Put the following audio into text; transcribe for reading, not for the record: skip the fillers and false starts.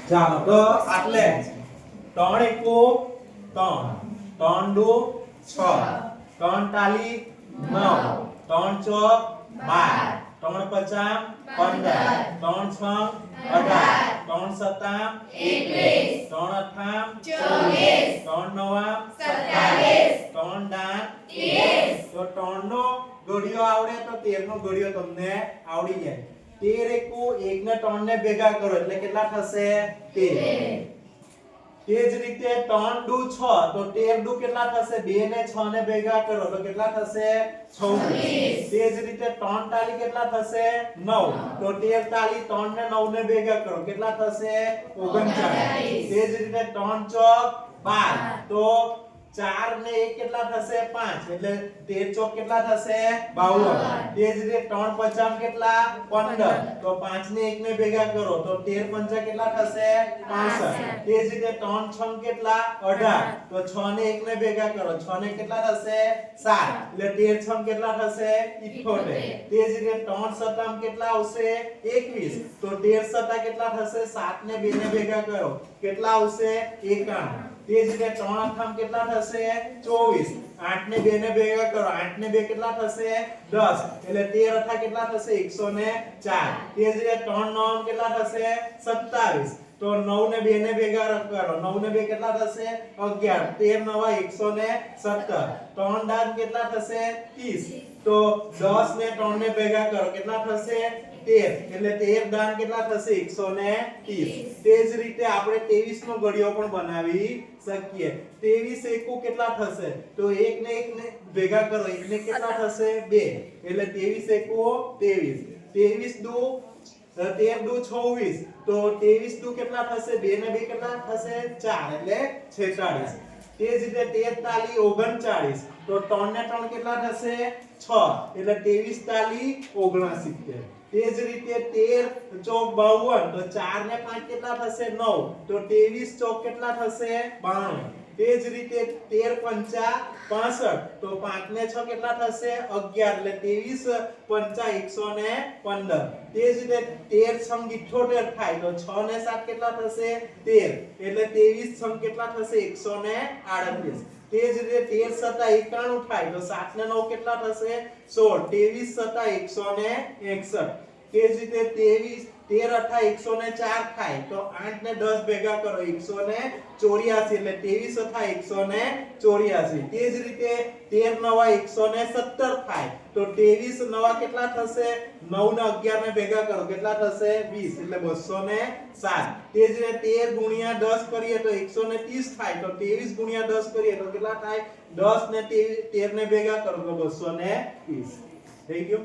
ચાલો તો આટલે 3 એકો 3 3 દુ 6 3 તાલી 9 3 ચોક 12 3 પચામ 15 3 છમ 18 3 સતામ 21 3 અઠામ 24 3 નવામ 27 3 દાન 30 તો 3 નો ઘડિયો આવડે તો 13 નો ઘડિયો તમને આવડી જાય 13 એકુ 1 ને 3 ને ભેગા કરો એટલે કેટલા થશે 13 તે જ રીતે 3 દુ 6 તો 13 દુ કેટલા થશે 2 ને 6 ને ભેગા કરો તો કેટલા થશે 26 તે જ રીતે 3 તાલી કેટલા થશે 9 તો 13 તાલી 3 ને 9 ને ભેગા કરો કેટલા થશે 39 તે જ રીતે 3 ચોક 12 તો 4 ને 1 કેટલા થશે 5 એટલે 13 ચોક કેટલા થશે 52 તે જ રીતે 3 પચામ કેટલા 15 તો 5 ને 1 ને ભેગા કરો તો 13 પંચા કેટલા થશે 65 તે જ રીતે 3 છમ કેટલા 18 તો 6 ને 1 ને ભેગા કરો 6 ને કેટલા થશે 7 એટલે 13 છમ કેટલા થશે 78 તે જ રીતે 3 સતામ કેટલા આવશે 21 તો 13 સતા કેટલા થશે 7 ને 2 ને ભેગા કરો કેટલા આવશે 91 તે જ રીતે 3 અઠામ કેટલા થશે 24 8 ને 2 ને ભેગા કરો 8 ને 2 કેટલા થશે 10 એટલે 13 અઠા કેટલા થશે 104 તે જ રીતે 3 9 કેટલા થશે 27 તો 9 ને 2 ને ભેગા કરો 9 ને 2 કેટલા થશે 11 13 નવા 117 3 દાન કેટલા થશે 30 તો 10 ને 3 ને ભેગા કરો કેટલા થશે 13 એટલે 13 દાન કેટલા થશે 130 તે જ રીતે આપણે 23 નો ઘડિયો પણ બનાવી શકીએ 23 એકુ કેટલા થશે તો 1 ને 1 ને ભેગા કરો 1 ને કેટલા થશે 2 એટલે 23 એકુ 23 23 દુ 13 દુ 26 તો 23 દુ કેટલા થશે 2 ને 2 કેટલા થશે 4 એટલે 46 તે જ રીતે 13 તાલી 39 તો 3 ને 3 કેટલા થશે 6 એટલે 23 તાલી 69 તે જ રીતે 13 ચોક 52 તો 4 ને 5 કેટલા થશે 9 તો 23 ચોક કેટલા થશે 92 તે જ રીતે 13 પંચા 65 તો 5 ને 6 કેટલા થશે 11 એટલે 23 પંચા 115 તે જ રીતે 13 છમ 78 થાય તો 6 ને 7 કેટલા થશે 13 એટલે 23 છમ કેટલા થશે 138 તે જ રીતે 13 સતા 91 થાય તો 7 ને 9 કેટલા થશે 16 23 સતા 161 તે જ રીતે 13 અઠા 104 થાય તો 8 ને 10 ભેગા કરો 184 એટલે 23 અઠા 184 તે જ રીતે 13 નવા 117 થાય તો 23 નવા કેટલા થશે 9 ને 11 ને ભેગા કરો કેટલા થશે 20 એટલે 207 તે જ રીતે 13 ગુણ્યા 10 કરીએ તો 130 થાય તો 23 ગુણ્યા 10 કરીએ તો કેટલા થાય 10 ને 13 ને ભેગા કરો તો 230 થઈ ગયું।